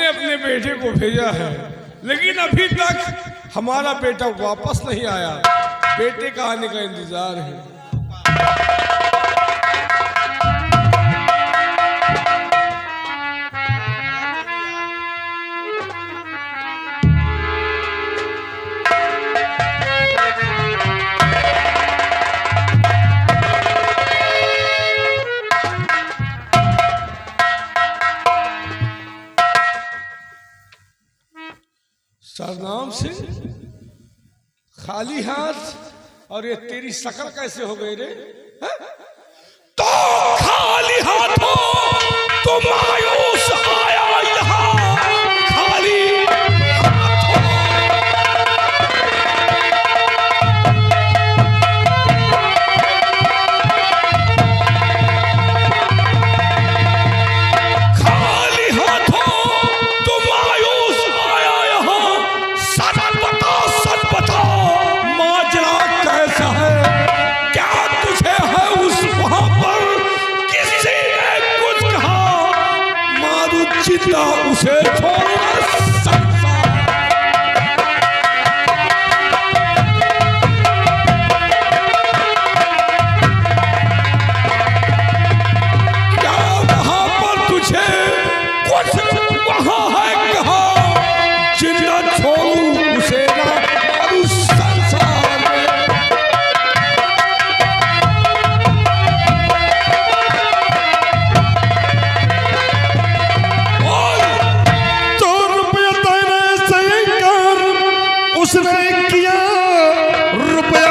आपने अपने बेटे को भेजा है, लेकिन अभी तक हमारा बेटा वापस नहीं आया। बेटे का आने का इंतजार है। सरनाम सिंह, खाली हाथ, और ये तेरी शकल कैसे हो गई रे? तो खाली हाथों तो मायूस आया यहाँ, खाली चिंता उसे छोड़ना संसार। क्या वहां पर तुझे कुछ वहां है कहा, चिंता छोड़ू उसे ना उस संसार में। उसने किया रुपया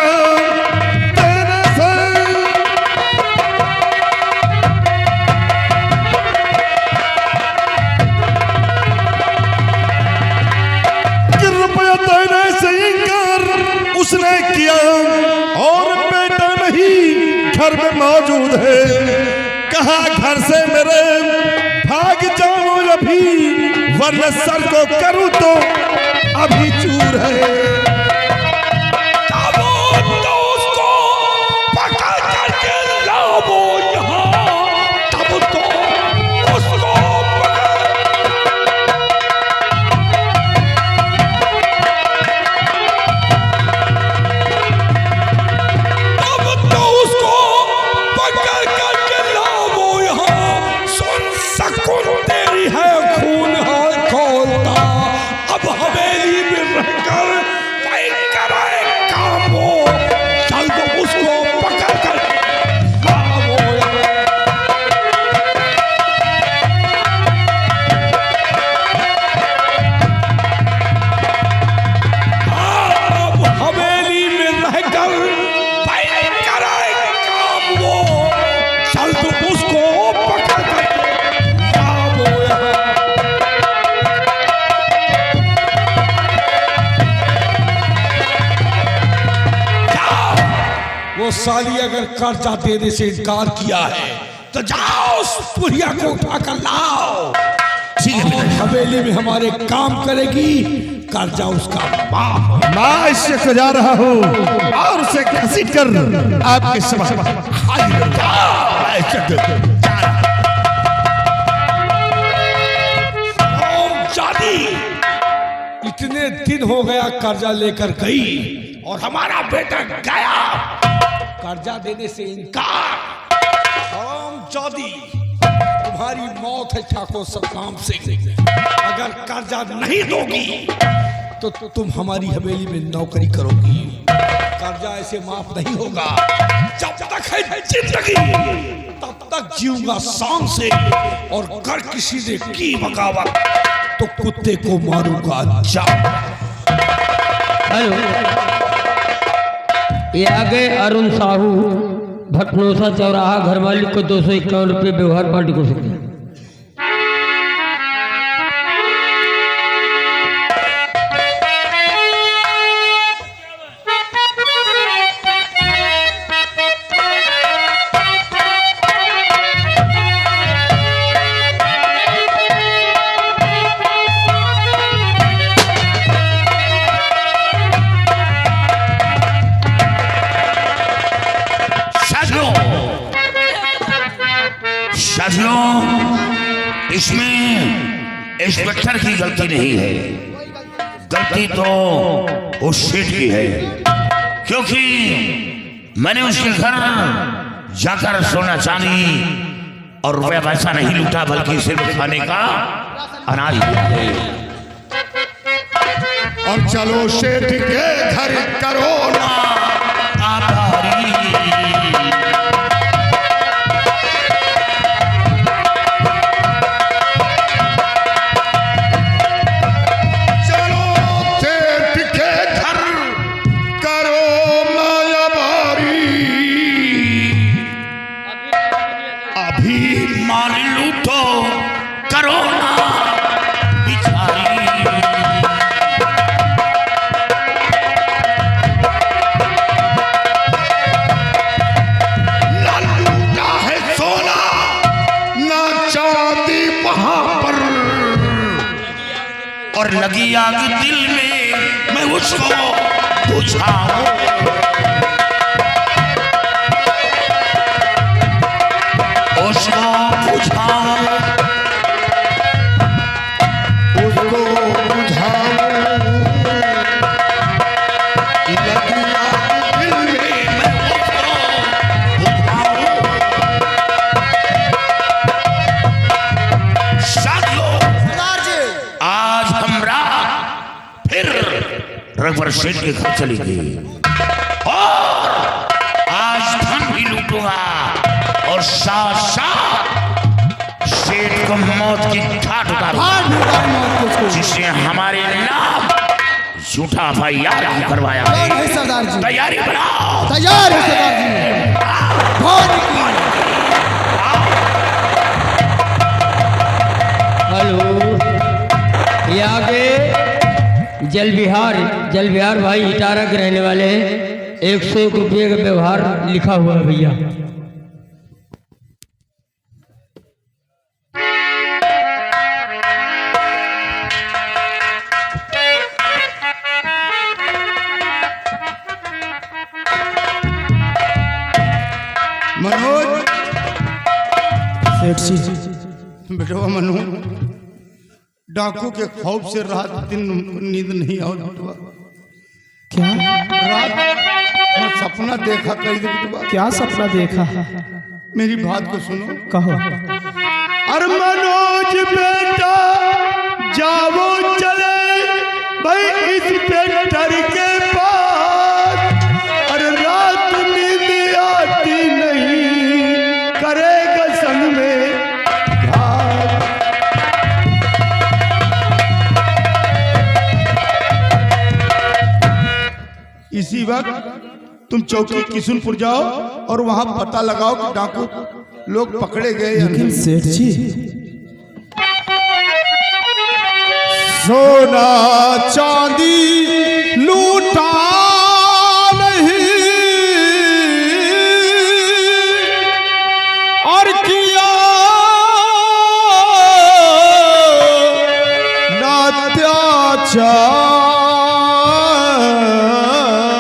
तेरे से, कि रुपया देने से इनकार उसने किया, और बेटा नहीं घर में मौजूद है। कहा घर से मेरे भाग जाऊं अभी, वरना सर को करूं तो अभी चूर है। तो उसको पकड़ करके लाओ यहाँ, तब तो उसको पकड़ करके लाओ यहाँ। सुन सकून तेरी है खून हाल खोलता, अब हवेली में रहकर वही कराए काम हो। चल तो उसको पकड़ कर अब हवेली में रहकर वही कराए काम हो। चल तो उसको पकड़ कर वो साली अगर कर्जा देने से इनकार किया है तो जाओ उस पुरिया को उठाकर लाओ। और हवेली में हमारे काम करेगी, कर्जा उसका माफ। मैं इससे को जा रहा हूँ और उसे घसीट कर आपके समक्ष इतने दिन हो गया कर्जा लेकर गई और हमारा बेटा गया, कर्जा देने से इनकार। हरामजादी, तुम्हारी मौत है ठाकुर सतनाम सिंह। अगर कर्जा नहीं दोगी तो तुम हमारी हवेली में नौकरी करोगी। कर्जा ऐसे माफ नहीं होगा। जब तक है जिंदगी तब तक जीऊंगा शान से, और कर किसी ने की बगावत तो कुत्ते को मारूंगा जा। हेलो, ये आ गए अरुण साहू, भटनोसा चौराहा। घर मालिक को 251 रुपये व्यवहार पार्टी को सकते हैं। साथियों, इसमें इंस्पेक्टर की गलती नहीं है, गलती तो उस सेठ की है, क्योंकि मैंने उसके घर जाकर सोना चांदी और रुपया पैसा नहीं लूटा, बल्कि सिर्फ खाने का अनाज दिया है। और चलो सेठ के घर करो ना आभारी। और लगी आग दिल में मैं उसको बुझाऊं, उसको बुझाऊं, उसको बुझाऊं, लगी आग दिल में मैं उसको बुझाऊं। साथियों, आज हमरा फिर रघुवर सेठ के घर चली गई और आज धन भी लूटूंगा और साथ साथ सेठ को मौत की घाट उतारूंगा, जिसने हमारे नाम झूठा FIR करवाया है। सरदार जी तैयारी बनाओ। तैयार है सरदार जी। हेलो, ये आगे जल विहार भाई इटारा के रहने वाले हैं। 101 रुपये का व्यवहार लिखा हुआ है भैया। मनोज, सेठ जी बेटवा मनु, डाकू के खौफ से रात दिन नींद नहीं आओ बेटवा। क्या रात मैं सपना देखा कई दिन बेटवा। क्या सपना देखा? मेरी बात को सुनो। कहो। अरे मनोज बेटा जाओ चले भाई इंस्पेक्टर के पास। अरे रात नींद आती नहीं, करेगा संग में घात। इसी वक्त तुम चौकी किशुनपुर जाओ और वहां पता लगाओ कि डाकू लोग पकड़े गए या लेकिन नहीं। सेठ जी सोना चांदी लूटा नहीं और किया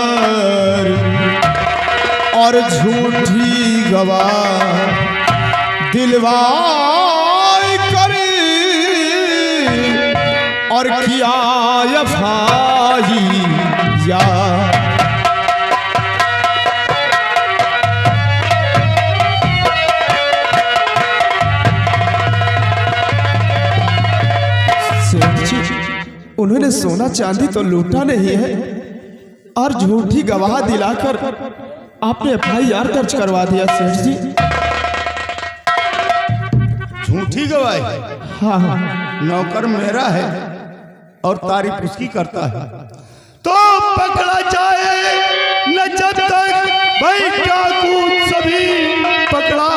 नात्याचार और झूठी गवाह दिलवाई करी और किया यफाई या सेठ जी उन्होंने सोना चांदी तो लूटा नहीं है और झूठी गवाह दिलाकर आपने FIR दर्ज करवा दिया सेठ जी। झूठी गवाही। हाँ हाँ नौकर मेरा है और तारीफ उसकी करता है, तो पकड़ा जाए न जब तक भाई डाकू सभी पकड़ा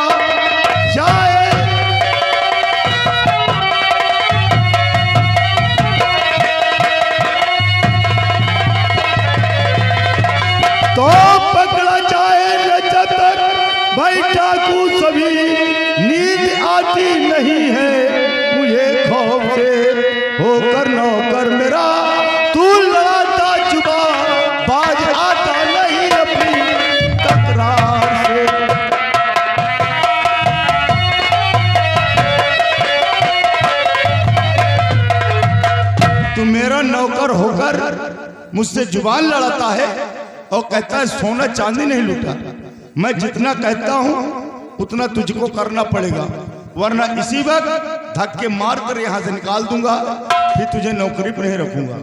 जाए। तो पकड़ा जाए न जब तक भाई डाकू सभी, नींद आती नहीं है मुझे खौफ से होकर नौकर मेरा, तू लड़ाता जुबा बाज आता नहीं अपनी तकरार से। तू मेरा नौकर होकर मुझसे जुबान लड़ाता है और कहता है सोना चांदी नहीं लूटा। मैं जितना कहता हूं उतना तुझको करना पड़ेगा, वरना इसी वक्त धक्के मार कर यहां से निकाल दूंगा, फिर तुझे नौकरी पर नहीं रखूंगा।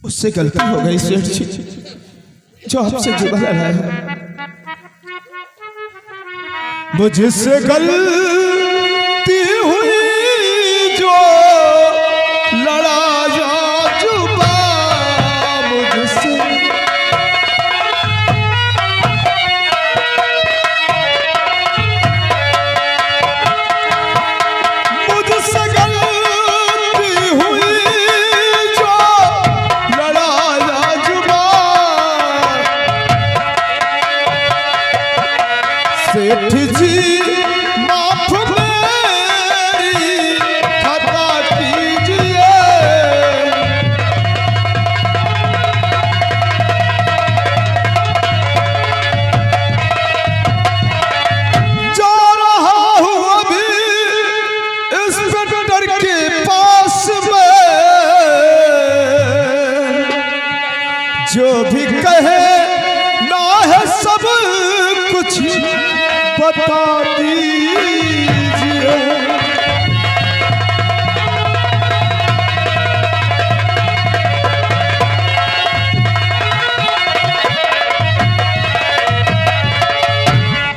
उससे गलती हो गई सेठ जी, जो आपसे जुबान लड़ाया। मुझसे गलती हुई जो लड़ाया जुबान मुझसे। मुझसे गलती हुई जो लड़ाया जुबान। सेठ जी माफ मेरी खता कीजिए। जा रहा हूँ अभी इंस्पेक्टर के पास में, जो भी कहे ना है सब कुछ बता दीजिए।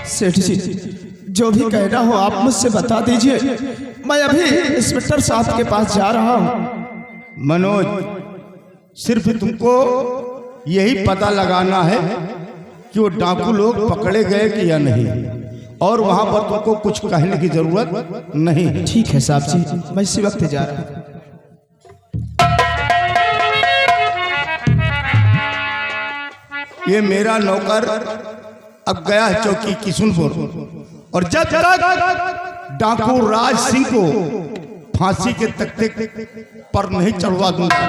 सेठ जी जो भी कहना हो आप मुझसे बता दीजिए, मैं अभी इंस्पेक्टर साहब के पास जा रहा हूँ। मनोज, सिर्फ तुमको यही पता लगाना है कि वो डाकू लोग पकड़े गए कि या नहीं, और वहां पर तुमको कुछ कहने की जरूरत नहीं है। ठीक है साहब जी, मैं इसी वक्त जा रहा हूँ। ये मेरा नौकर अब गया है चौकी किशुनपुर, और जब तक डाकू राज सिंह को फांसी के तख्ते पर नहीं चढ़वा दूंगा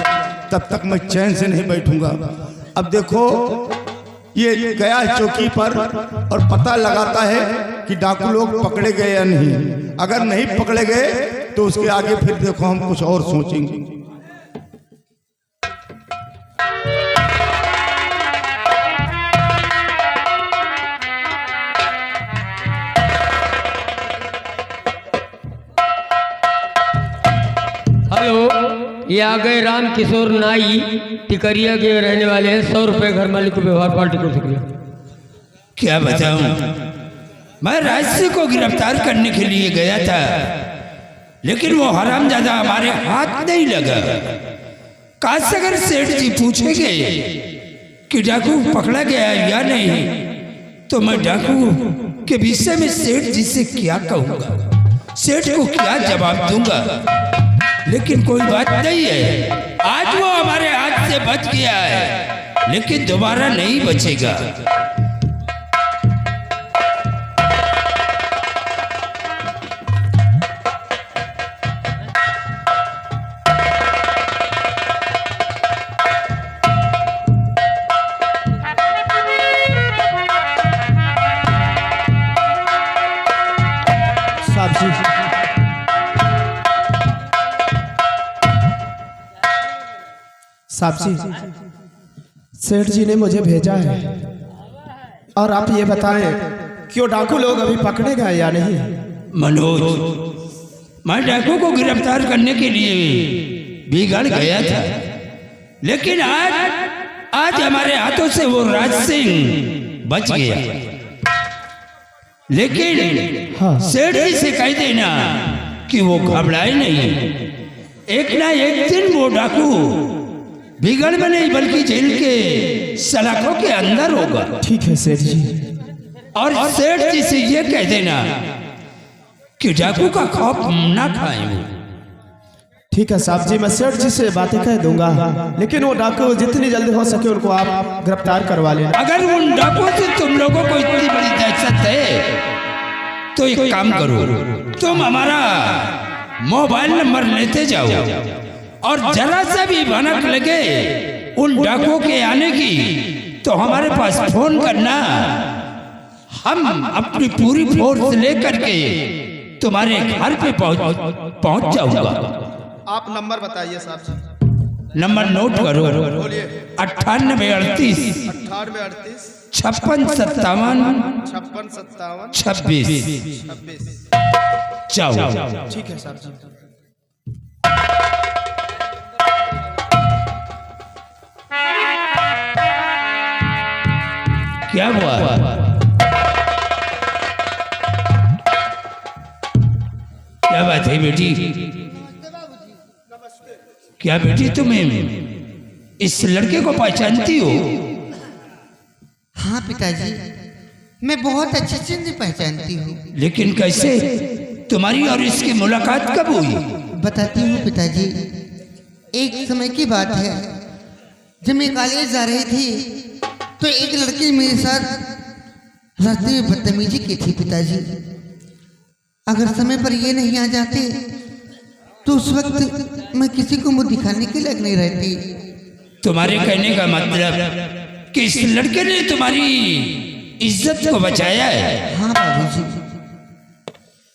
तब तक मैं चैन से नहीं बैठूंगा। अब देखो ये गया है चौकी पर और पता लगाता है कि डाकू लोग पकड़े गए या नहीं। अगर नहीं पकड़े गए तो उसके आगे फिर देखो हम कुछ और सोचेंगे। हेलो, ये आ गए राम किशोर नाई, टिकरिया के रहने वाले हैं। 100 रुपये घर मालिक को व्यवहार पार्टी को शुक्रिया। क्या बताऊं, मैं राजसी को गिरफ्तार करने के लिए गया था, लेकिन वो हरामजादा हमारे हाथ नहीं लगा। काश अगर सेठ जी पूछेंगे कि डाकू पकड़ा गया या नहीं, तो मैं डाकू के विषय में सेठ जी से क्या कहूंगा, सेठ को क्या जवाब दूंगा। लेकिन कोई बात नहीं है, आज वो हमारे हाथ से बच गया है, लेकिन दोबारा नहीं बचेगा। साहब जी, सेठ जी ने मुझे भेजा है और आप ये बताएं क्यों डाकू लोग अभी पकड़े गए या नहीं। मनोज, मैं डाकू को गिरफ्तार करने के लिए बिगड़ गया था, लेकिन आज हमारे हाथों से वो राज सिंह बच गया। लेकिन हाँ। सेठ जी से कह देना कि वो घबराए नहीं, एक ना एक दिन वो डाकू बिगड़ में नहीं बल्कि जेल के सलाखों के अंदर होगा। ठीक है सेठ जी। और सेठ जी से ये कह देना कि डाकू का खौफ ना खाएं। ठीक है साहब जी, मैं सेठ जी से बातें कह दूंगा, लेकिन वो डाकू जितनी जल्दी हो सके उनको आप गिरफ्तार करवा लेना। अगर उन डाकुओं से तुम लोगों को इतनी बड़ी दहशत है तो एक काम करो, तुम हमारा मोबाइल नंबर लेते जाओ और जरा सा भी भनक लगे उन डाकुओं के आने की तो हमारे पास फोन करना। हम अपनी पूरी फोर्स लेकर के तुम्हारे घर पे पहुंच जाऊंगा। आप नंबर बताइए साहब जी। नंबर नोट करो। बोलिए। 9838 9838 56 57 56 57 26। 26। जाओ। ठीक है साहब जी। क्या हुआ? क्या बात है बेटी? क्या बेटी तुम्हें इस लड़के को पहचानती हो? हाँ पिताजी, मैं बहुत अच्छे से इन्हें पहचानती हूँ। लेकिन कैसे? तुम्हारी और इसकी मुलाकात कब हुई? बताती हूँ पिताजी। एक समय की बात है, जब मैं कॉलेज जा रही थी तो एक लड़की मेरे साथ रास्ते में बदतमीजी की थी पिताजी। अगर समय पर ये नहीं आ जाते तो उस वक्त मैं किसी को मुंह दिखाने के लायक नहीं रहती। तुम्हारे कहने का मतलब कि इस लड़के ने तुम्हारी इज्जत को बचाया है? हाँ बाबूजी।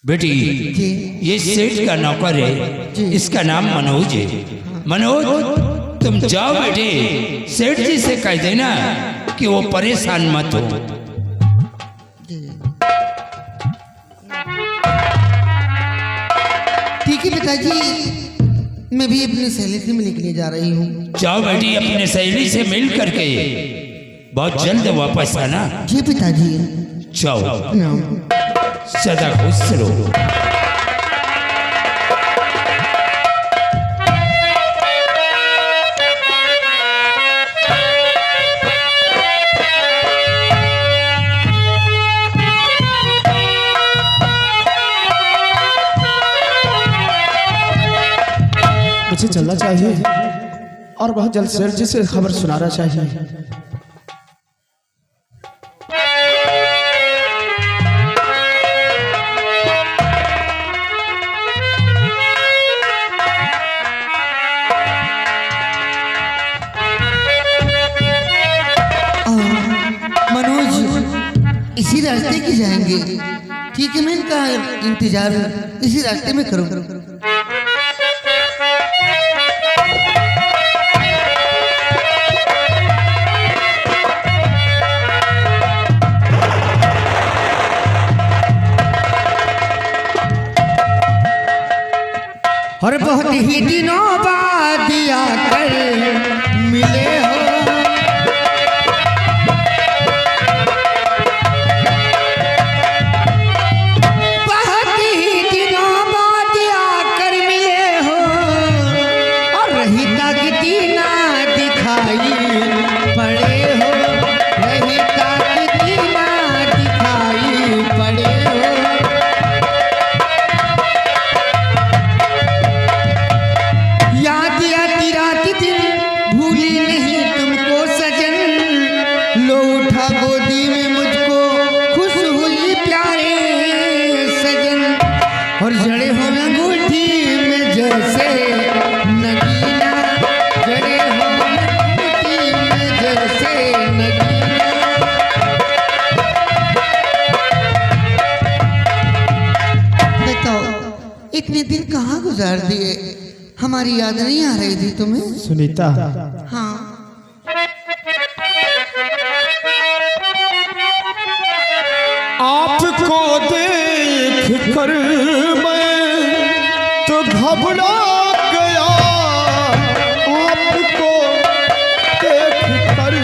बेटी, जी। ये सेठ का नौकर है, इसका नाम मनोज है। मनोज, तुम जाओ बेटे, सेठ जी से कह देना कि वो परेशान मत हो। ठीक है पिताजी, मैं भी अपनी सहेली से मिलने के लिए जा रही हूँ। जाओ बेटी, अपने सहेली से मिल करके बहुत जल्द वापस आना। जी पिताजी। जाओ, ना। सदा खुश रहो। मुझे चलना चाहिए और बहुत जल्द सेठ जी से खबर सुनाना चाहिए। मनोज इसी रास्ते की जाएंगे। ठीक है, मैं इनका इंतजार इसी रास्ते में करूँ। और बहुत ही दिनों बाद आकर मिले हो, बहुत ही दिनों बाद आकर मिले हो, और रही ताकती ना दिखाई पड़े हो, रही ताकती ना दिखाई पड़े हो। याद आती रात दिन भूली नहीं तुमको सजन, लो उठा गोदी में मुझको खुश हुई प्यारे सजन, और जड़े हो अंगूठी में जैसे नगीना, जड़े हो अंगूठी में जैसे नगीना। बताओ इतने दिन कहाँ गुजार दिए? हमारी याद नहीं आ रही थी तुम्हें? सुनीता, हाँ। आपको देख कर मैं तो घबरा गया, आपको देख कर।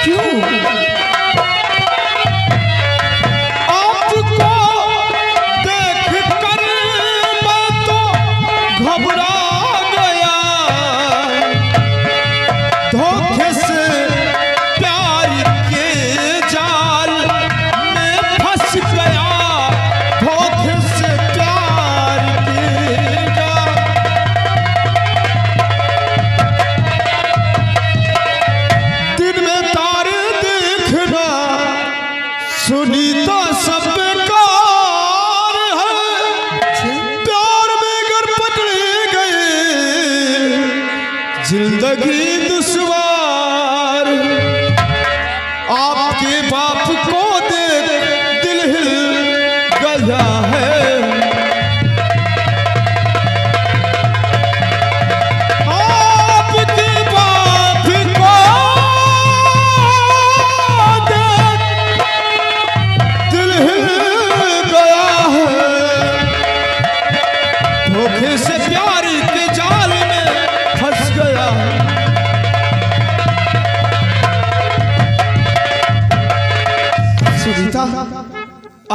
क्यों? आपको देख कर मैं तो घबरा गया, धोखे से प्यार के जाल में फंस गया, धोखे से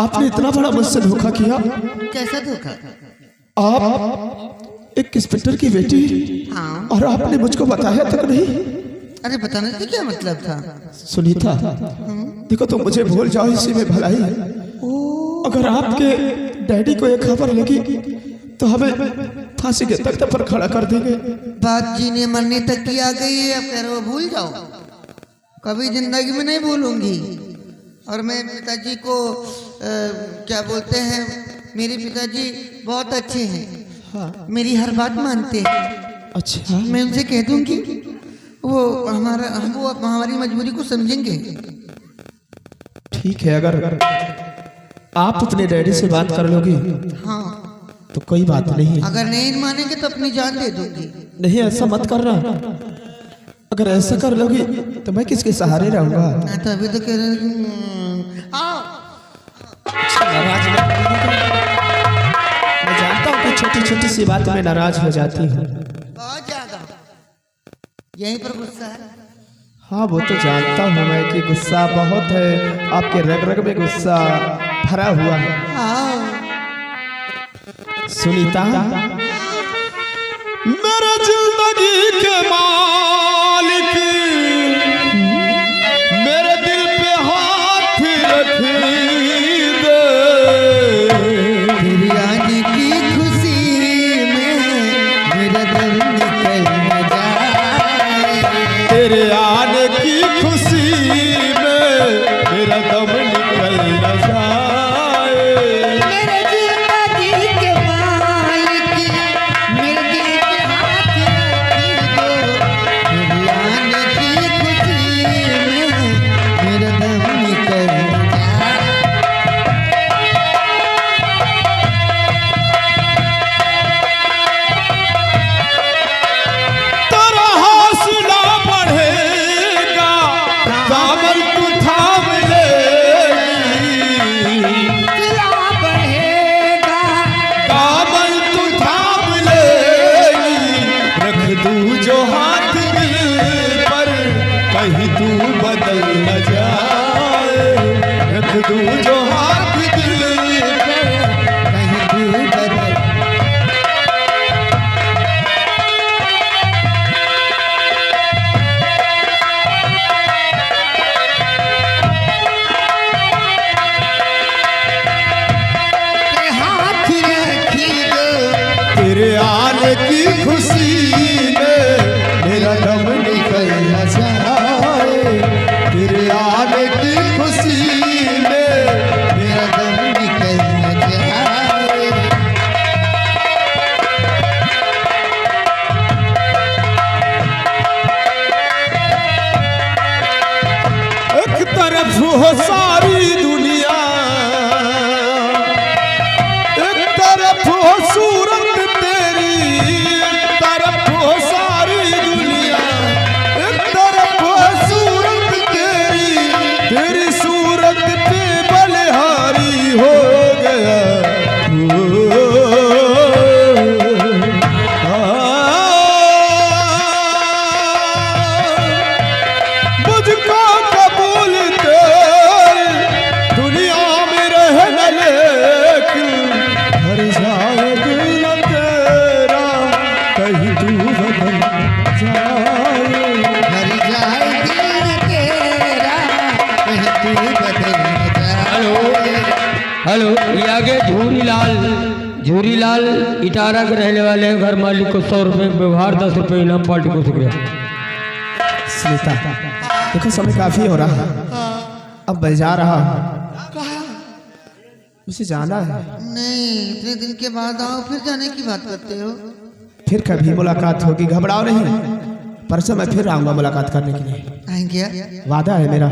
आपने इतना बड़ा मुझसे धोखा किया। कैसा धोखा? आप एक इंस्पेक्टर की बेटी, हाँ। और आपने मुझको बताया तक नहीं। अरे बताने से क्या मतलब था? सुनीता, देखो तुम मुझे भूल जाओ, इसी में भलाई है। अगर आपके डैडी को ये खबर लगी तो हमें फांसी के तख्ते पर खड़ा कर देंगे। बात जीने मरने तक की आ गई है, अब कह रहे हो भूल जाओ। कभी जिंदगी में नहीं भूलूंगी। और मैं पिताजी को क्या बोलते हैं, मेरे पिताजी बहुत अच्छे हैं। हाँ। मेरी हर बात मानते हैं। अच्छा, मैं उनसे कह दूंगी, वो हमारी मजबूरी को समझेंगे। ठीक है, अगर आप अपने डैडी से बात कर लोगी हाँ। तो कोई बात नहीं। अगर नहीं मानेंगे तो अपनी जान दे दूंगी। नहीं, ऐसा मत करना। अगर ऐसा कर लोगी तो मैं किसके सहारे रहूंगा? हाँ, तो अभी तो कह रहे आओ। नाराज मत करिएगा। मैं जानता हूँ कि छोटी छोटी सी बात में नाराज हो जाती हूँ। बहुत ज्यादा। यहीं पर गुस्सा है। हाँ, वो तो जानता हूँ मैं कि गुस्सा बहुत है, आपके रग रग में गुस्सा भरा हुआ है। आओ। सुनीता, मेरे जिंदगी के मालिक, मेरे दिल पे हाथ रखी दे। तेरी आने की खुशी में मेरा दिल निकल न जाए। तेरे आने की खुशी में मेरा दम निकल न जाए। मेरे जिंदगी के मालिक, मेरे दिल पे हाथ रखी दो। तेरी आने की खुशी में मेरा दम निकल न जाए। तेरा हौसला बढ़ेगा, दामन तू थाम लेगी। दिला बढ़ेगा, दामन तू थाम लेगी। रख दूं जो हाथ दिल पर, कहीं तू बदल न जाए। रख दूं जो हाथ दिल पर, कहीं तू बदल। हाथ रखी दो। तेरे आने की खुशी में मेरा दम निकल न जाए। तेरे आने की खुशी में मेरा दम निकल न जाए। एक तरफ हो सारी दुनिया, एक तरफ हो सूरत तेरी, एक तरफ हो सारी दुनिया, एक तरफ हो सूरत तेरी। तेरी सूरत पे बलिहारी हो गया। मुझको कबूल तेरी दुनिया में रहना, लेकिन हर जाए दिल न तेरा, कहीं तू बदल जाए। मर जाए दिल तेरा, कहीं तू बदल न जाए। हेलो, ये आगे झूरीलाल इटारा के रहने वाले हैं। घर मालिक को 100 रुपये व्यवहार, 10 रुपये इनाम, पार्टी को शुक्रिया। सुनीता, देखो समय काफी हो रहा है, अब मैं जा रहा हूँ। मुझे जाना है। नहीं, इतने दिन के बाद आओ, फिर जाने की बात करते हो। फिर कभी मुलाकात होगी, घबराओ नहीं। परसों मैं फिर आऊंगा मुलाकात करने के लिए, आएंगे? वादा है मेरा।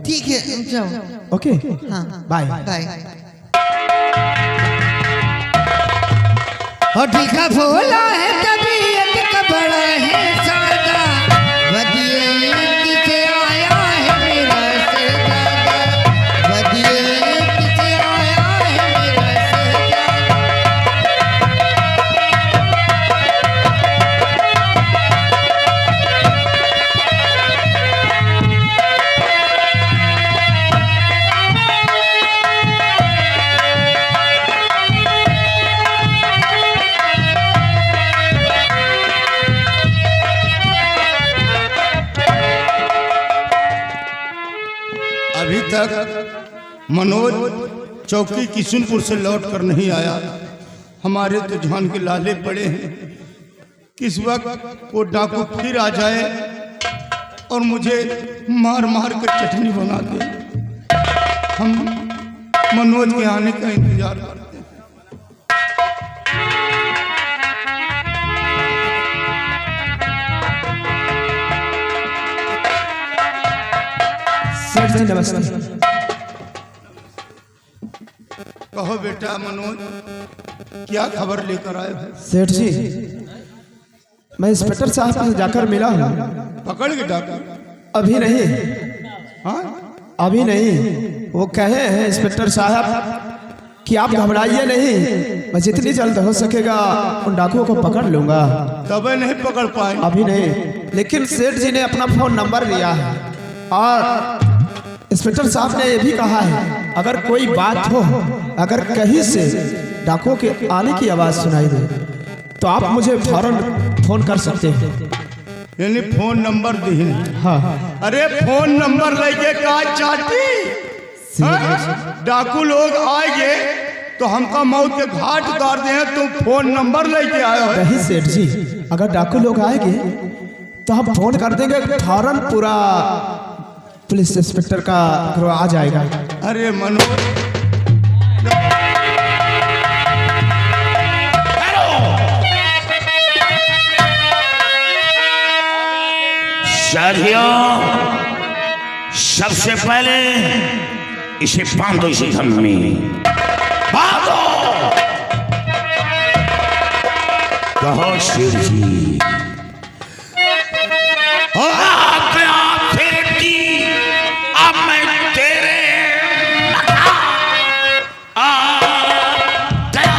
ठीक है, जाओ। ओके, हाँ, बाय। बाय। और ठीका भोला है, तबीयत का बड़ा है सादा। वदिए किसे आया है मेरा से ज्यादा। वदिए किसे आया है मेरा से ज्यादा। मनोज चौकी किशनपुर से लौट कर नहीं आया। हमारे तो जान के लाले पड़े हैं, किस वक्त वो डाकू फिर आ जाए और मुझे मार मार कर चटनी बना दे। हम मनोज के आने का इंतजार करते हैं। सेठ जी नमस्ते। कहो बेटा मनोज, क्या खबर लेकर आए हो? सेठ जी मैं इंस्पेक्टर साहब से जाकर मिला हूँ। पकड़ के डाकू? अभी नहीं, हाँ, अभी नहीं। वो कहे हैं इंस्पेक्टर साहब कि आप घबराइए नहीं, मैं जितनी जल्द हो सकेगा उन डाकुओं को पकड़ लूंगा। तब नहीं पकड़ पाए? अभी नहीं, लेकिन सेठ जी ने अपना फोन नंबर लिया है और इंस्पेक्टर साहब ने यह भी कहा है अगर कोई बात हो, अगर कहीं से डाकुओं के आने की आवाज सुनाई दे तो आप मुझे फौरन फोन कर सकते हैं। यानी फोन नंबर दी? हाँ। अरे फोन नंबर लेके का चाहती? हाँ? डाकू लोग आएंगे तो हमका मौत के घाट उतार दे, तुम फोन नंबर लेके आए हो? नहीं सेठ जी, अगर डाकू लोग आएंगे तो हम फोन कर देंगे, फौरन पूरा पुलिस इंस्पेक्टर का गिरोह आ जाएगा। अरे मनोज, साथियों, सबसे पहले इसे बांधो, इसे घर में बांधो। कहो शेर जी, आ गया शेर जी, अब मैं तेरे आ गया।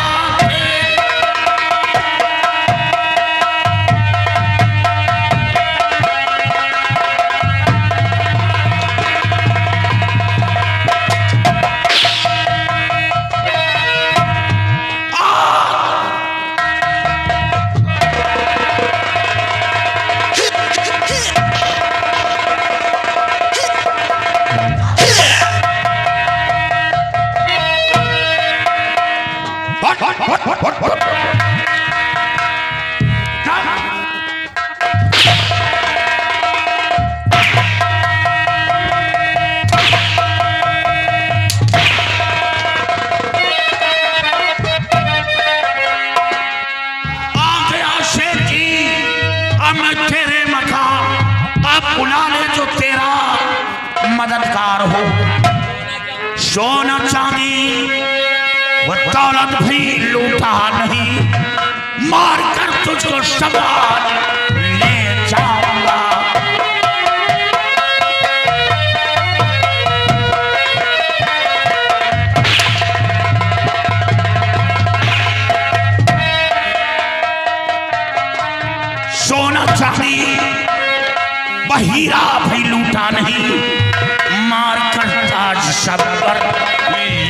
मददगार हो, सोना चांदी व दौलत भी लूटा नहीं, मार कर तुझको संभाल ले जाऊंगा। सोना चांदी बहीरा भी लूटा नहीं, मार कर ताज सब पर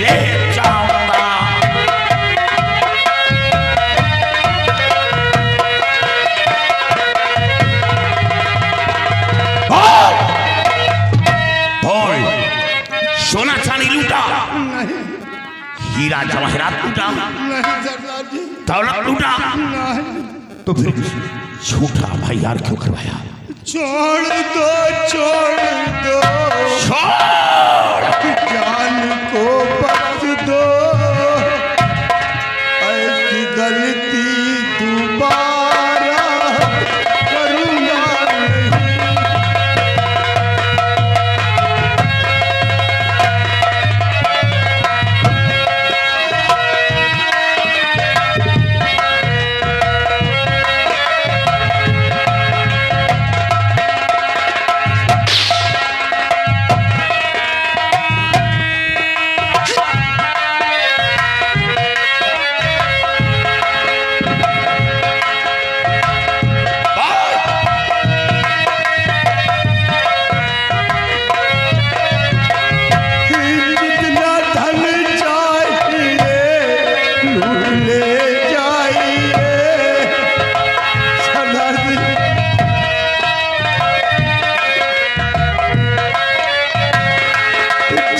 ले जाऊंगा। बोल, सोना चांदी लूटा? हीरा जवाहरात लूटा? दौलत लूटा? तो फिर झूठा भाई यार क्यों करवाया? छोड़ दो, छोड़ दो, छोड़, जान को बख्श दो, ऐसी गलती दोबारा करूंगा नहीं।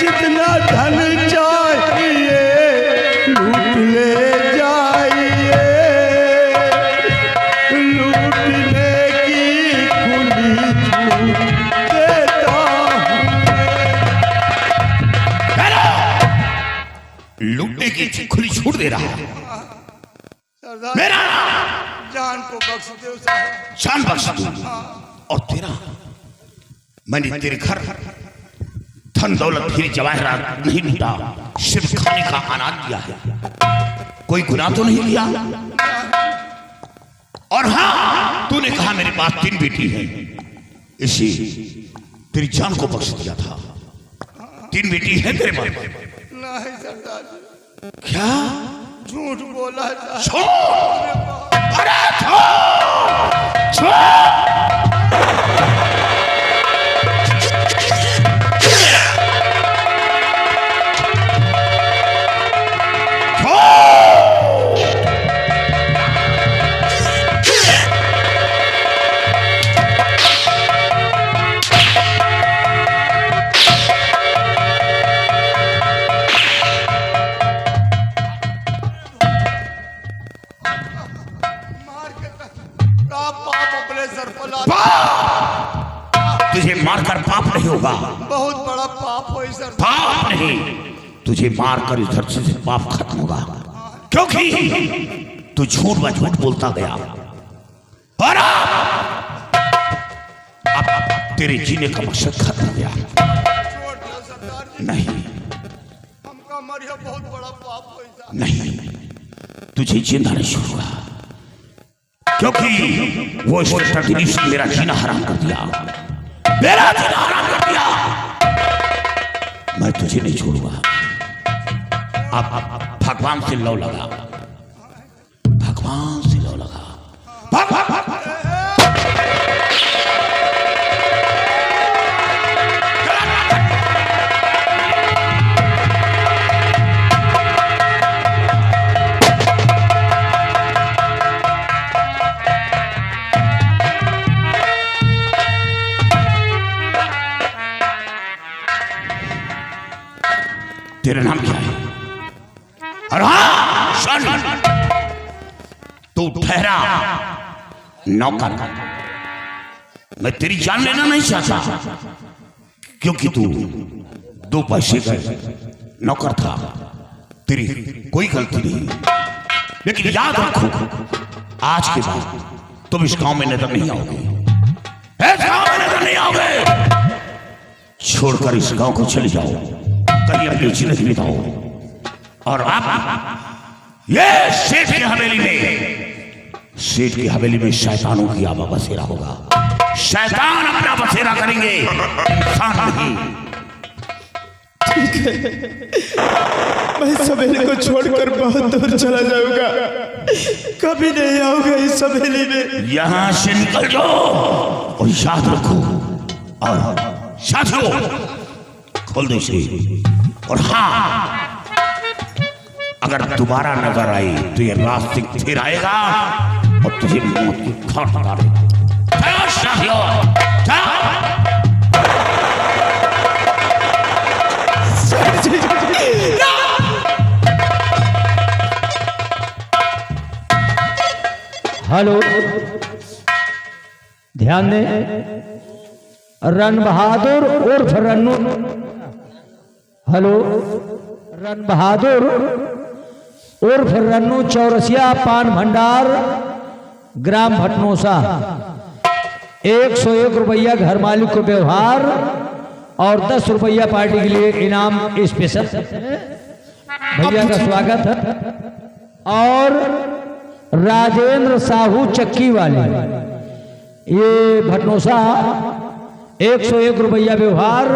जितना धन तेरा मेरा जान को बख्श दो साहब। जान बख्श दूं और तेरा मैंने तेरे घर धन दौलत फिर जवाहरात नहीं लूटा, सिर्फ खाने का अनाज दिया है। कोई गुनाह तो नहीं किया। और हाँ, तूने कहा मेरे पास 3 बेटी हैं, इसी तेरी जान को बख्श दिया था। 3 बेटी है तेरे पास? नहीं सरदार जी, क्या झूठ बोला है साहब। छोड़! अरे छोड़! छोड़! तुझे मारकर पाप नहीं होगा। बहुत बड़ा पाप हो सर। पाप नहीं, तुझे मारकर इस धरती से पाप खत्म होगा, क्योंकि तू झूठ व झूठ बोलता गया। और अब तेरे जीने का मकसद खत्म हो गया। छोड़ दो सरदार जी, नहीं हमका मरिया बहुत बड़ा पाप हो सर। नहीं, तुझे जिंदा नहीं छोड़ूंगा, क्योंकि वो इंस्पेक्टर दिलीप ने मेरा जीना हराम कर दिया, मेरा जीना हराम कर दिया। मैं तुझे नहीं छोड़ूंगा। अब भगवान से लौ लगा, भगवान से लौ लगा। भाग भाग भाग तेरा नाम क्या है? और हाँ सुन, तू ठहरा नौकर। मैं तेरी जान लेना नहीं चाहता, क्योंकि तू 2 पैसे का नौकर था, तेरी कोई गलती नहीं। लेकिन याद रखो, आज के बाद तुम इस गांव में नजर नहीं आओगे, इस गांव में नजर नहीं आओगे। छोड़कर इस गांव को चले जाओ, कहीं अपनी जिंदगी बिताओ। और आप ये सेठ की हवेली में, सेठ की हवेली में शैतानों की आवा बसेरा होगा। शैतान अपना बसेरा करेंगे, इंसान नहीं। ठीक है, मैं इस हवेली को छोड़कर बहुत दूर चला जाऊंगा, कभी नहीं आऊंगा इस हवेली में। यहां से निकल जाओ और याद रखो, और साथियों खोल दो इसे। और हाँ, अगर दोबारा नजर आई तो ये रास्ते फिर आएगा और तुझे मौत की खाट डालेगा। साथियों हेलो, ध्यान दें, रन बहादुर उर्फ रन्नू। हेलो, रन बहादुर उर्फ रन्नू चौरसिया, पान भंडार, ग्राम भटनोसा। 101 रुपया घर मालिक को व्यवहार और 10 रुपया पार्टी के लिए इनाम स्पेशल। भैया का स्वागत है। और राजेंद्र साहू चक्की वाले, ये भटनोसा, 101 रुपया व्यवहार।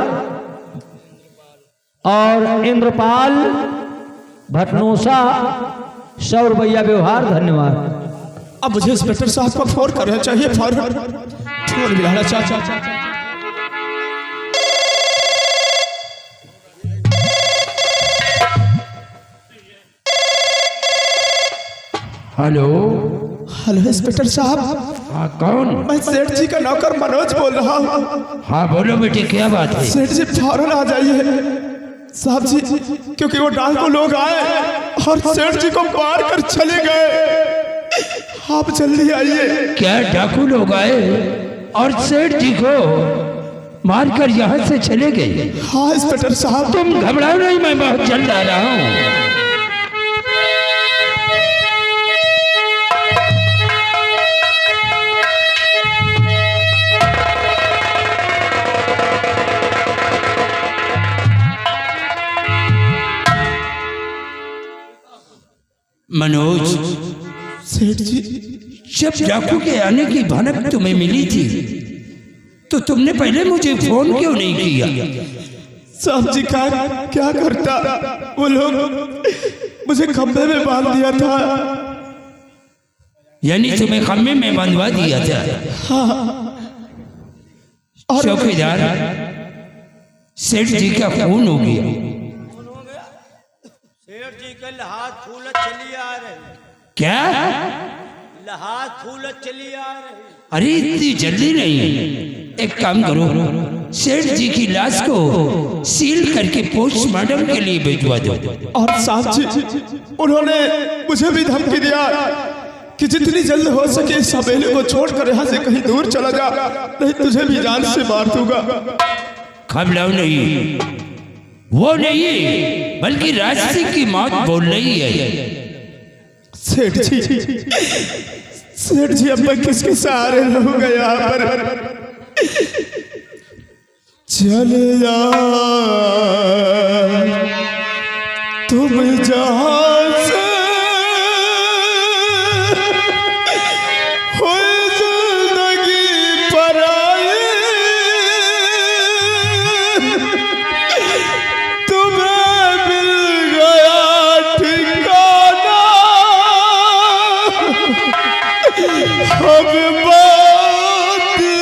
और इंद्रपाल भटनोसा 100 रुपया व्यवहार। धन्यवाद। अब मुझे इंस्पेक्टर साहब को फोन करना चाहिए, फोन मिलाना चाहिए। हेलो हेलो इंस्पेक्टर साहब, हाँ कौन? मैं सेठ जी का नौकर मनोज बोल रहा हूँ। हाँ बोलो बेटे, क्या बात है? सेठ जी फौरन आ जाइए साहब जी, क्योंकि वो डाकू लोग आए और सेठ जी को मार कर चले गए। आप जल्दी आइए। क्या डाकू लोग आए और सेठ जी को मारकर यहाँ से चले गए? हाँ इंस्पेक्टर साहब। तुम घबराओ नहीं, मैं बहुत जल्द आ रहा हूँ। मनोज, सेठ जी, जब डाकू के आने की भनक तुम्हें मिली थी तो तुमने पहले मुझे फोन क्यों नहीं किया? साहब जी क्या करता, वो लोग मुझे खंभे में बांध दिया था। यानी तुम्हें खम्भे में बंधवा दिया था? चौकीदार, सेठ जी का खून हो गया। सेठ जी के लहाज फूल चली आ रहे। क्या? लहाज फूल चली आ रहे। अरे इतनी जल्दी नहीं, एक काम करो, सेठ जी की लाश को सील करके पोस्टमार्टम के लिए भिजवा दो। और साहब जी, उन्होंने मुझे भी धमकी दिया कि जितनी जल्द हो सके इस हवेली को छोड़कर यहाँ से कहीं दूर चला जा, नहीं तुझे भी जान से मार दूंगा। घबराओ नहीं, वो नहीं बल्कि राज सिंह की मौत बोल रही है। सेठ जी, अब मैं किसके सहारे रहूंगा यहाँ पर? चले जा तुम जहां से हो जिंदगी पर आए, तुम्हें मिल गया ठिकाना, अब बात भी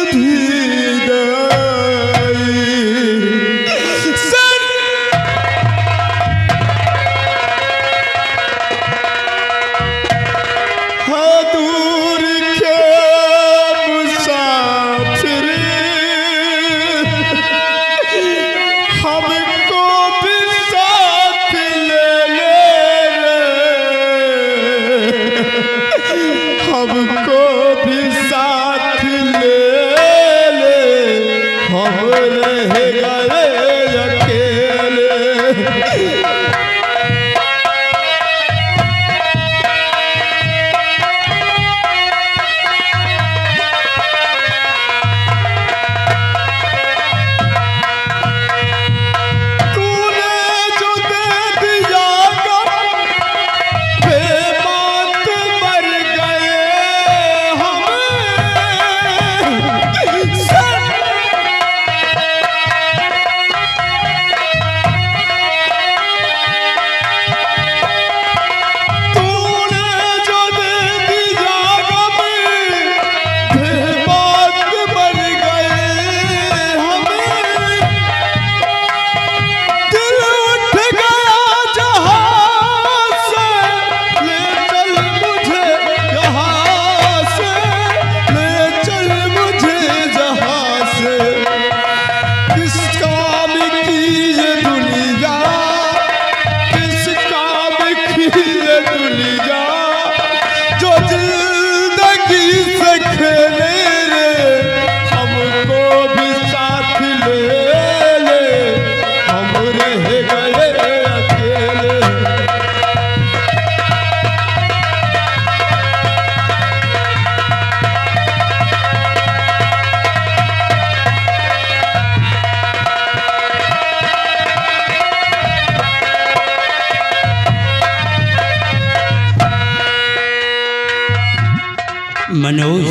मनोज,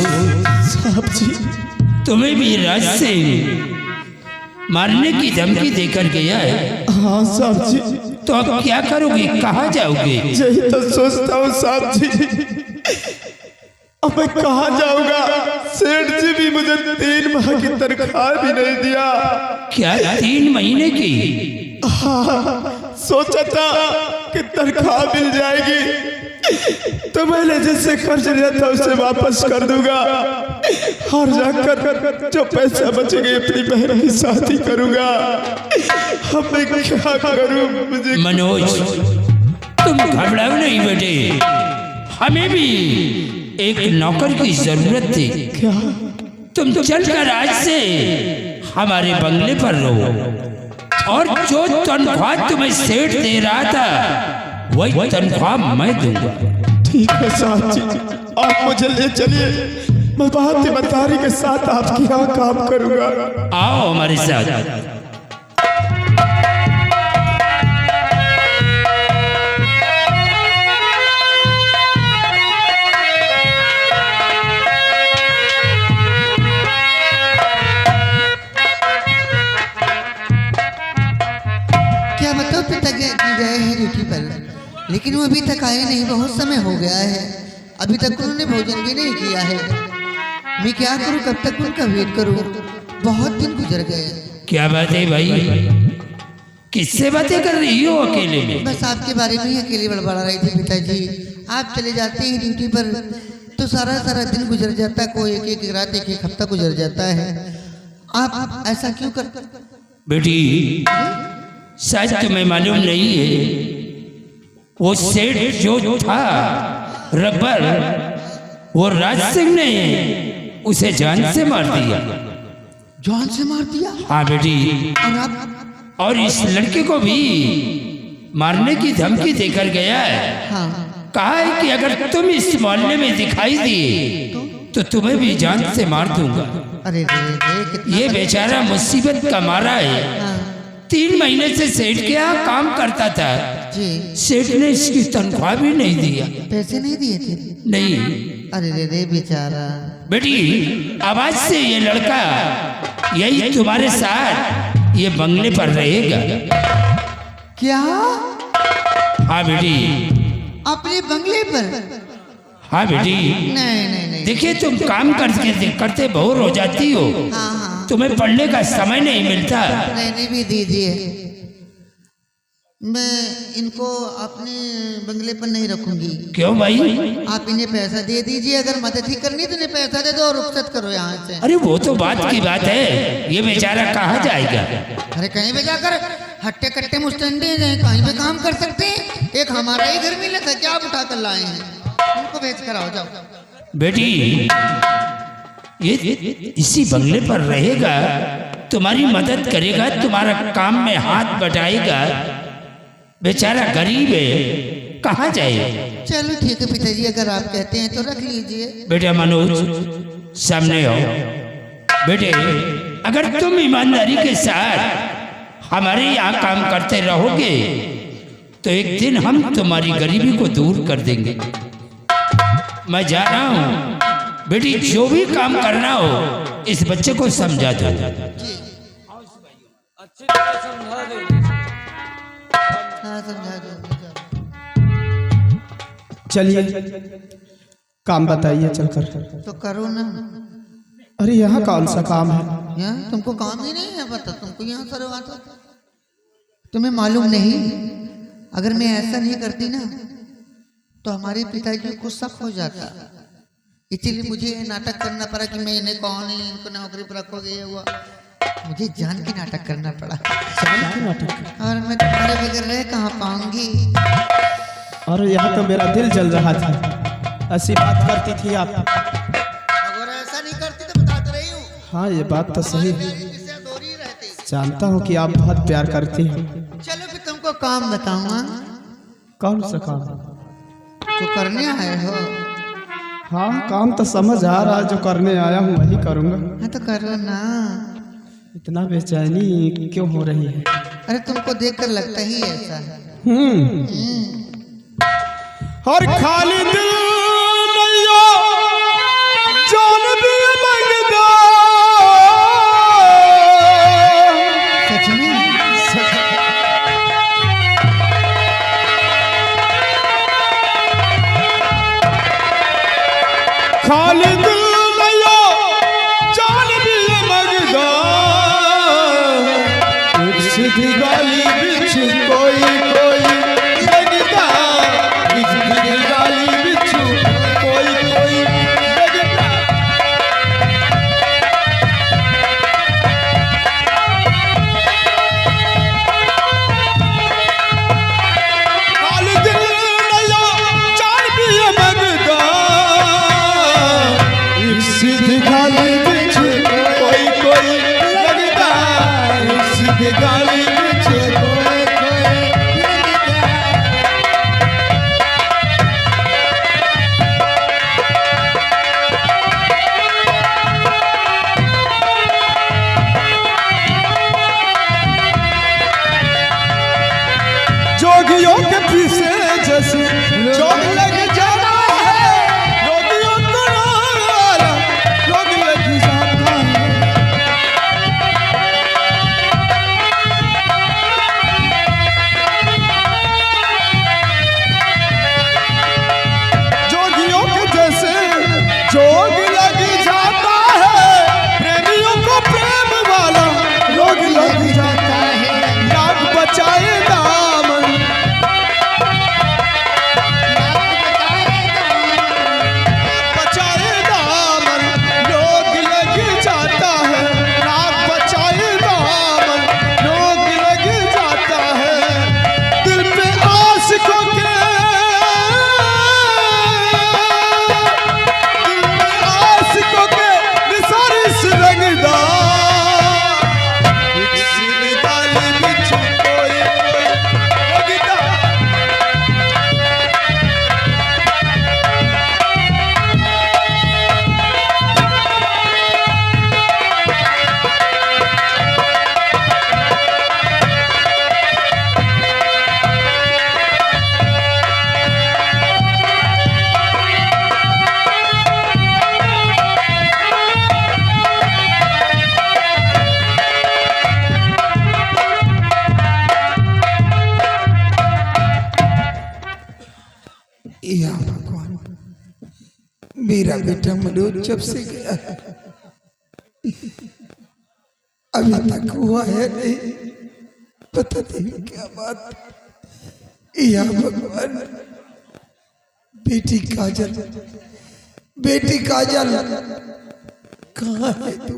साहब जी, तुम्हें भी राज से मारने की धमकी देकर गया है। हाँ साहब जी, तो अब क्या करोगे, कहाँ जाओगे? यही तो सोचता हूँ साहब जी, अब मैं कहाँ जाऊंगा? सेठ जी भी मुझे 3 माह की तनख्वाह भी नहीं दिया। क्या 3 महीने की? हाँ, सोचा था कि तनख्वाह मिल जाएगी तो मैंने जिससे कर्ज लिया था उसे वापस कर दूंगा और जाकर जो पैसा बचेगा अपनी बहन की शादी करूंगा। अब मैं क्या करूं? मुझे मनोज, तुम घबराओ नहीं बेटे, हमें भी एक नौकर की जरूरत थी। क्या? तुम चलकर आज से हमारे बंगले पर रहो और जो तनख्वाह तुम्हें सेठ दे रहा था वही तनख्वाह मैं दूंगा। ठीक है साहब जी, आप मुझे ले चलिए, मैं बहुत ईमानदारी के साथ आपके यहाँ काम करूंगा। आओ हमारे साथ। लेकिन वो अभी तक आए नहीं, बहुत समय हो गया है, अभी तक उन्होंने भोजन भी नहीं किया है। मैं क्या करूं, कब तक उनका वेट करूं, बहुत दिन गुजर गए। क्या बात है भाई, किससे बातें कर रही हो अकेले में? बस आपके बारे में ही अकेले बड़बड़ा रही थी पिताजी। आप चले जाते हैं ड्यूटी पर तो सारा सारा दिन गुजर जाता है, कोई एक एक रात एक एक हफ्ता गुजर जाता है। आप ऐसा क्यों कर? बेटी शायद तुम्हें मालूम नहीं है, वो सेठ जो था रबर, वो राज सिंह ने उसे जान से मार दिया। जान से मार दिया? हाँ बेटी, और आप? और इस लड़के को भी मारने की धमकी देकर गया है। हाँ। कहा है कि अगर तुम इस मोहल्ले में दिखाई दिए तो तुम्हें भी जान से मार दूंगा। अरे कितना ये बेचारा मुसीबत का मारा है। हाँ। 3 महीने से सेठ के यहाँ काम करता था, जी। सेठ ने इसकी तनख्वाह भी नहीं दिया। पैसे नहीं दिए थे? नहीं। अरे रे बेचारा। बेटी आवाज से ये लड़का यही तुम्हारे साथ ये बंगले पर रहेगा। क्या? हाँ बेटी। अपने बंगले पर? हाँ बेटी। नहीं। देखिए तुम काम करते बोर हो जाती हो। हाँ। तुम्हें पढ़ने का समय नहीं मिलता। नहीं भी दीजिए, मैं इनको अपने बंगले पर नहीं रखूंगी। क्यों भाई? आप इन्हें पैसा दे दीजिए, अगर मदद ही करनी तो इन्हें पैसा दे दो और रुखसत करो यहाँ से। अरे वो तो बात की बात है, ये बेचारा कहाँ जाएगा? अरे कहीं भी जाकर हट्टे कट्टे मुस्टंडे जाए, कहीं भी काम कर सकते हैं। एक हमारा ही घर मिला था, क्या आप उठा कर लाए हैं? उनको भेज कर आओ, जाओ। बेटी ये इसी बंगले पर रहेगा, तुम्हारी मदद करेगा, तुम्हारा काम में हाथ बटाएगा। बेचारा गरीब है, कहाँ जाए? चलो ठीक है पिताजी, अगर आप कहते हैं तो रख लीजिए। बेटा मनोज सामने आओ। बेटे अगर तुम ईमानदारी के साथ हमारे यहाँ काम करते रहोगे तो एक दिन हम तुम्हारी गरीबी को दूर कर देंगे। मैं जा रहा हूँ बेटी, जो भी काम करना हो इस बच्चे को समझा दो। हाँ समझा दो। चलिए काम बताइए चलकर। तो करो ना। अरे यहाँ कौन सा काम है? यहाँ तुमको काम ही नहीं है, बता तुमको यहाँ करो आता। तुम्हें मालूम नहीं, अगर मैं ऐसा नहीं करती ना तो हमारे पिताजी को शक हो जाता, इसीलिए मुझे ये नाटक करना पड़ा कि मैं इन्हें कौन है, इनको नौकरी पर रखोगे। ये हुआ, मुझे जान के नाटक करना पड़ा। जान के नाटक? और मैं तुम्हारे बगैर रह कहाँ पाऊंगी? और यहाँ तो मेरा दिल जल रहा था, ऐसी बात करती थी आप। अगर ऐसा नहीं करती तो बता तो रही हूँ। हाँ ये बात तो सही है, इससे दूर ही रहती। जानता हूँ कि आप बहुत प्यार करती हैं। चलो फिर तुमको काम बताऊंगा। कौन सा काम? जो करने आए हो। हाँ काम तो समझ आ रहा है, जो करने आया हूँ वही करूँगा। हाँ तो करो ना। इतना बेचैनी क्यों हो रही है? अरे तुमको देखकर लगता ही ऐसा है। हर खाली दिल नैया जान भी मंगदा। सच में? खाली दिल नैया जान भी मंगदा। कुछ सीधी गाली बिछ कोई लगदा। सीधी गाली बिछ कोई लगदा। खाली दिल नैया जान भी मंगदा। मेरा बेटा मनोज जब से गया है, अभी तक हुआ है नहीं। पता नहीं क्या बात। या भगवान, बेटी काजल कहाँ है तू?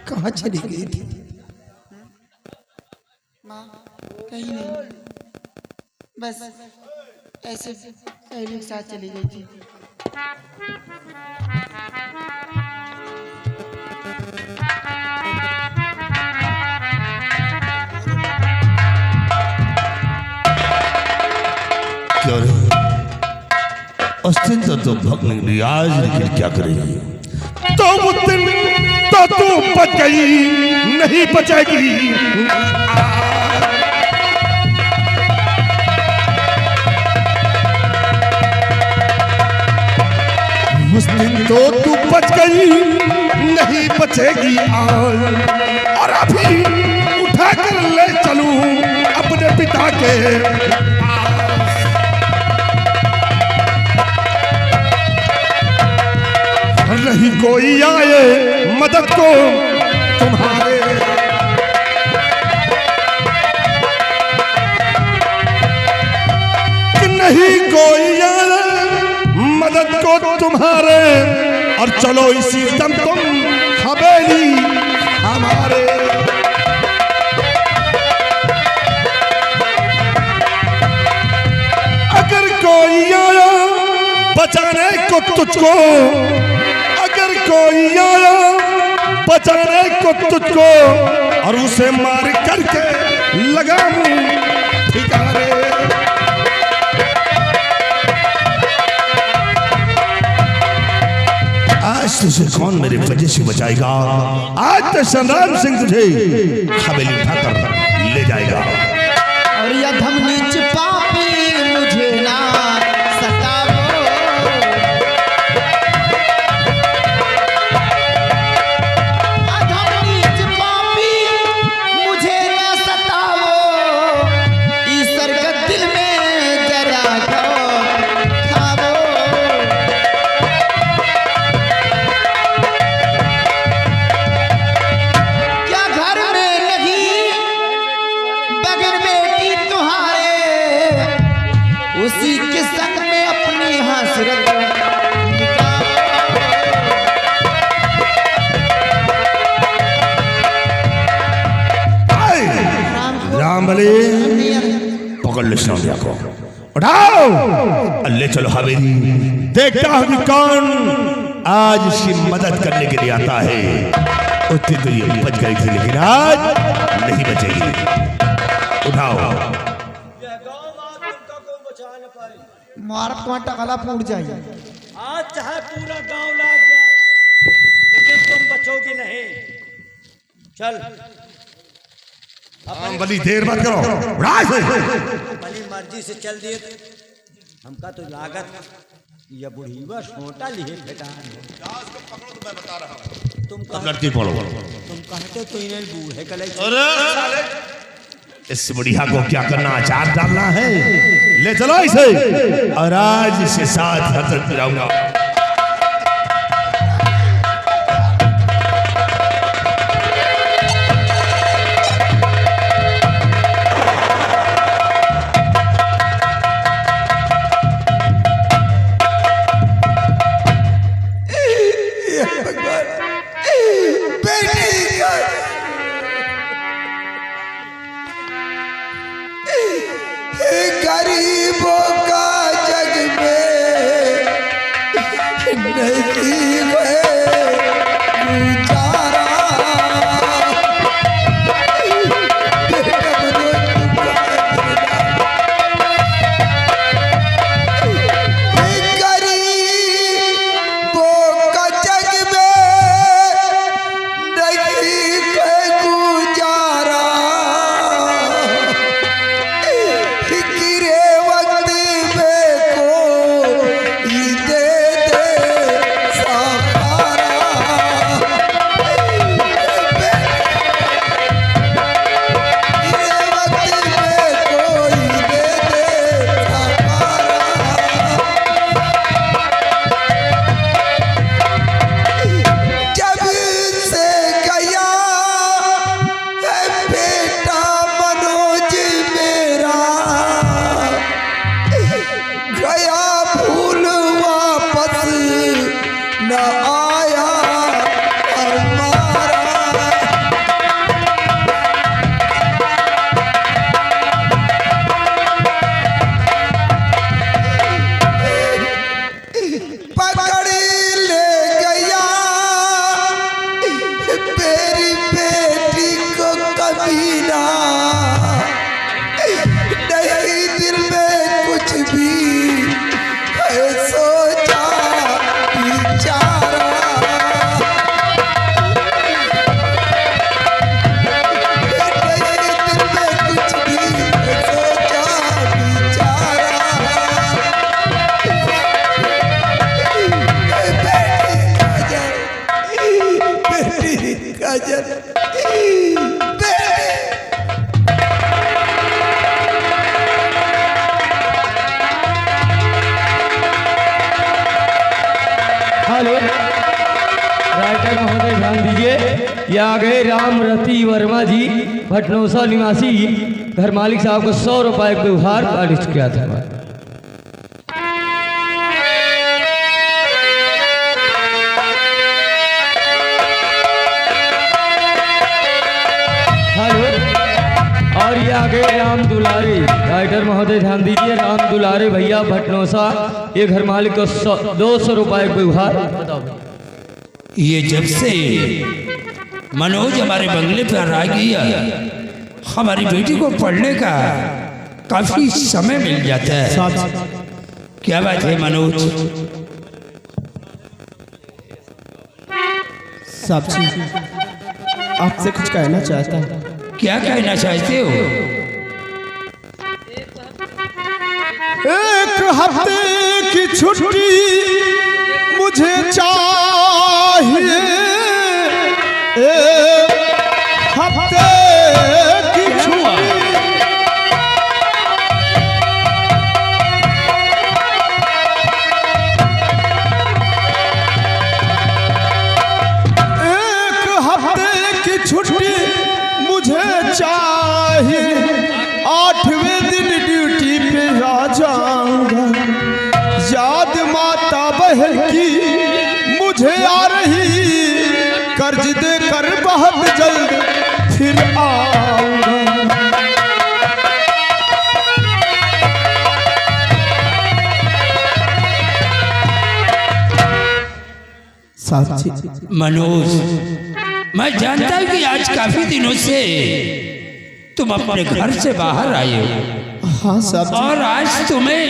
कहाँ चली गई थी? माँ कहीं नहीं, बस ऐसे सहेली के साथ चली गई थी। क्यों रे? उस दिन तो भग निकली, आज लेकिन क्या करेगी? तो उस दिन तो तू बच गई, नहीं बचेगी। उस दिन तो तू बच गई, नहीं बचेगी आज। और अभी उठा कर ले चलूं अपने पिता के। नहीं कोई आए मदद को तुम्हारे, नहीं कोई आए मदद को तुम्हारे। और चलो इसी दम तुम हवेली हमारे। अगर कोई आया बचाने को तुझको, अगर कोई आया बचाने को तुझको, और उसे मार करके लगाऊं ठिकाने। आज तुझे कौन मेरे वजह से बचाएगा? आज तो संग्राम सिंह तुझे हवेली उठाकर ले जाएगा। और यह धम नीच पापी मुझे ना सताओ। अधम नीच पापी मुझे ना सताओ। ईश्वर का दिल में जरा खाओ। क्या घर में नहीं बगैर बेटी तुम्हारे, उसी के संग में अपनी हसरत मिटाओ। राम बली पकड़ ले सोनिया को, उठाओ ले चलो हवेली। देखता हूं कि कौन आज इसकी मदद करने के लिए आता है। उतनी तो ये बच गई थी, लेकिन आज नहीं बचेगी। उठाओ। यह गांव मां तुमका को बचा न पाई। मार कांटा गला फूट जाए। आज चाहे पूरा गांव लाग जाए, लेकिन तुम बचोगी नहीं। चल राम बली देर मत करो, राज अपनी मर्जी से चल दिए। हमका तो लागत यह बुढ़ीवा छोटा लिए फेटान तुम लड़की पढ़ो। तुम कहते तो इन्हें बूढ़े कले। इस बुढ़िया को क्या करना, अचार डालना है। ले चलो इसे, और आज इसके साथ हजरत पिलाऊंगा। गरीबों का जग में नहीं गुजारा। गरीबों का जग में काजल हेलो राइटर महोदय ध्यान दीजिए, ये आ गए राम रति वर्मा जी, भटनौसा निवासी, घर मालिक साहब को 100 रुपए के उपहार पारित किया था। हेलो, और ये आ गए राम दुलारे, राइटर महोदय ध्यान दीजिए, राम दुलारे भैया भटनौसा, ये घर मालिक को 200 रुपए के उपहार। ये जब से मनोज हमारे बंगले पर आ गया, हमारी बेटी को पढ़ने का काफी समय मिल जाता है। क्या बात है मनोज? साहब जी, आपसे कुछ कहना चाहता हूँ। क्या कहना चाहते हो? एक हफ्ते की छुट्टी मुझे चाहिए, एक हफ्ते की छुट्टी। एक हफ्ते की छुट्टी मुझे चाहिए, 8वें दिन ड्यूटी पे आ जाऊंगा। याद माता बहन की मुझे आ रही, कर्ज देकर बहुत जल्द फिर आऊंगा। साथी मनोज, मैं जानता हूँ कि आज काफी दिनों से तुम अपने घर से बाहर आए हो, हाँ साहब, और आज तुम्हें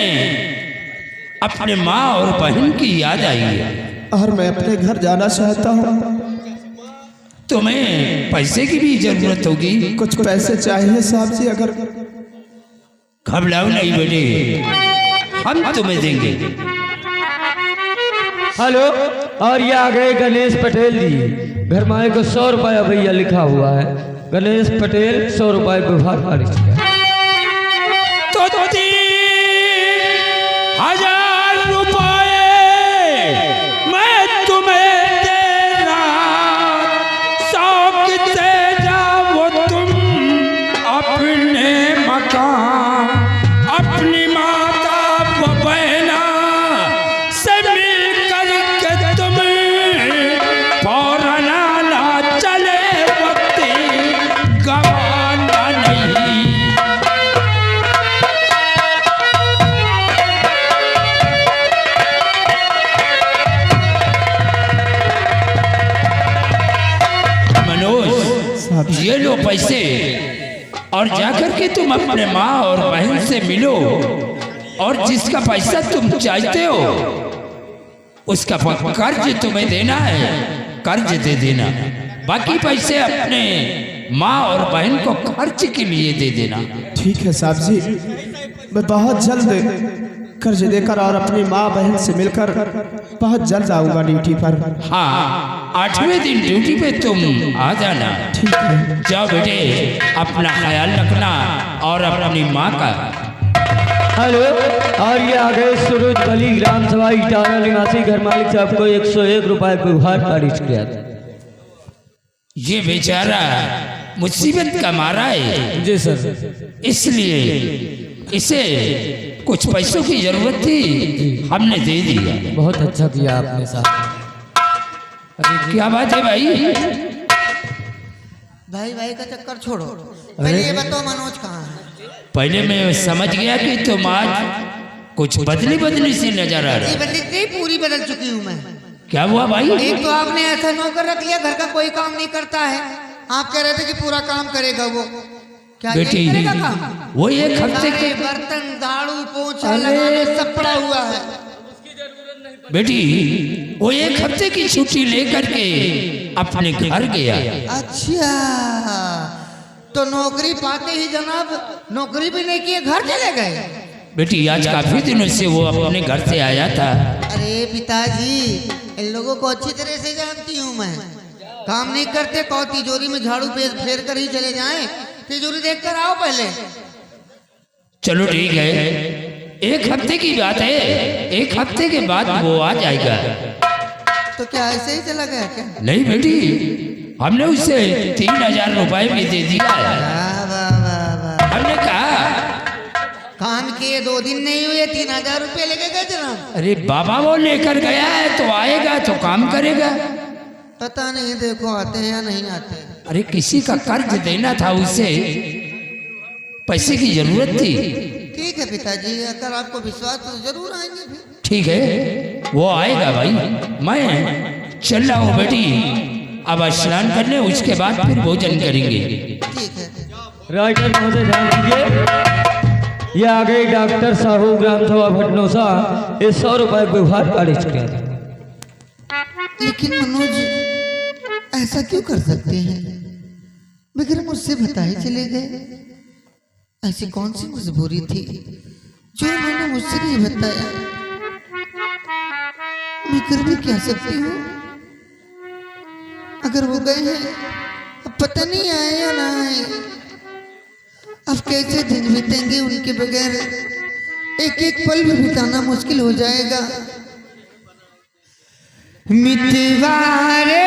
अपने माँ और बहन की याद आई है। और मैं अपने घर जाना चाहता हूँ। तुम्हें पैसे की भी जरूरत होगी। कुछ पैसे चाहिए साहब जी, अगर घबराओ नहीं बेटे, हम तुम्हें देंगे। हेलो, और ये आ गए गणेश पटेल जी, घर मालिक को 100 रुपया भैया लिखा हुआ है, गणेश पटेल 100 रुपये के उपहार पारित किया। तो 3000 रुपये मैं तुम्हें दे रहा, शौक से जाओ तुम अपने मकान, अपनी माता व बहना से मिल करके तुम फौरन आना, चले वक्त गवाना नहीं। मनोज, ये लो पैसे, और जाकर के तुम अपने माँ और बहन से मिलो, और जिसका पैसा तुम चाहते हो उसका कर्ज तुम्हें देना है, कर्ज दे देना। बाकी पैसे अपने माँ और बहन को खर्च के लिए दे देना। ठीक है साहब जी, मैं बहुत जल्द कर्ज देकर और अपनी माँ बहन से मिलकर बहुत जल्द आऊंगा ड्यूटी पर। हाँ, 8वें दिन ड्यूटी पे तुम आ जाना। ठीक है, जाओ बेटे, अपना ख्याल रखना और अपनी माँ का। हेलो, और ये आ गए सूरज बली, ग्राम सभा इटारा निवासी, घर मालिक साहब को 101 रुपए के उपहार पारित किया था। ये बेचारा मुसीबत का मारा है जी सर, इसलिए इसे कुछ पैसों की जरूरत थी, हमने दे दिया। बहुत अच्छा किया आपने साहब। क्या बात है भाई? भाई भाई का चक्कर छोड़ो, पहले ये बताओ मनोज कहाँ है? पहले मैं समझ गया कि तुम आज कुछ बदली बदली सी नजर आ रही। ये बदली नहीं, पूरी बदल चुकी हूँ मैं। क्या हुआ भाई? एक तो आपने ऐसा नौकर रख लिया, घर का कोई काम नहीं करता है। आप कह रहे थे कि पूरा काम करेगा वो, क्या बेटी, यही करेगा काम? वो एक हफ्ते के सारे बर्तन झाड़ू पोछा लगाने सब पड़ा हुआ है। बेटी, वो एक हफ्ते की छुट्टी लेकर के अपने घर गया। अच्छा, तो नौकरी पाते ही जनाब नौकरी भी नहीं किए, घर चले गए। बेटी, आज काफी दिनों से वो अपने घर से आया था। अरे पिताजी, इन लोगों को अच्छी तरह से जानती हूँ मैं। काम नहीं करते कहो तिजोरी में झाड़ू फेर कर ही चले जाएं। तिजोरी देख कर आओ पहले। चलो ठीक है, एक हफ्ते की बात है, एक हफ्ते के बाद वो आ जाएगा। तो क्या ऐसे ही चला गया क्या? नहीं बेटी, हमने उससे 3000 रुपए भी दे दिया है। वाह वाह वाह वाह। हमने कहा काम किए 2 दिन नहीं हुए 3000 रुपये लेके गए जनाब। अरे बाबा वो लेकर गया है तो आएगा तो काम करेगा। पता नहीं, देखो आते हैं या नहीं आते। अरे किसी का कर्ज देना था, उसे पैसे की जरूरत थी। ठीक है पिताजी, अगर आपको विश्वास तो जरूर आएंगे फिर। ठीक है, वो आएगा भाई। मैं चल रहा हूँ बेटी, अब स्नान कर ले, उसके बाद फिर भोजन करेंगे। ठीक है। राइटर महोदय ध्यान दीजिए, ये आ गए डॉक्टर साहू ग्राम सभा भटनोसा, ये 100 रुपए व्यवहार कारिज किया। लेकिन मनोज ऐसा क्यों कर सकते हैं? बगैर मुझसे बताए चले गए। ऐसी कौन सी मजबूरी थी जो उन्होंने मुझसे नहीं बताया? मैं कर भी क्या सकती हूँ? अगर वो गए हैं, अब पता नहीं आए या ना आए। अब कैसे दिन बीतेंगे उनके बगैर? एक एक पल भी बिताना मुश्किल हो जाएगा। मितवारे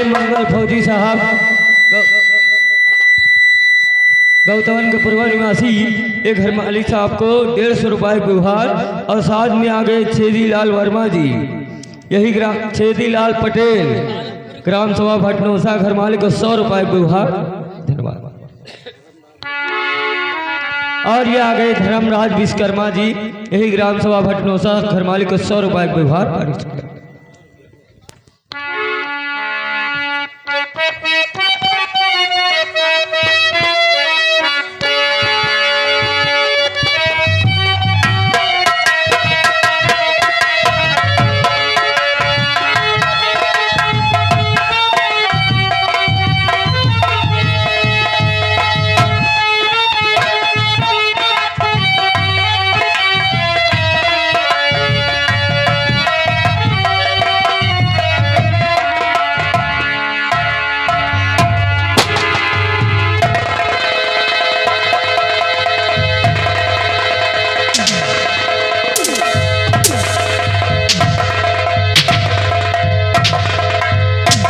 मंगल फौजी साहब गौतम के पूर्व निवासी एक घर मालिक साहब को 150 रुपए व्यवहार, और साथ में आ गए छेदी लाल वर्मा जी, यही ग्राम छेदी लाल पटेल ग्राम सभा भटनोसा घर मालिक को 100 रुपए व्यवहार। धन्यवाद। और ये आ गए धर्मराज विश्वकर्मा जी, यही ग्राम सभा भटनोसा घर मालिक को 100 रुपए व्यवहार।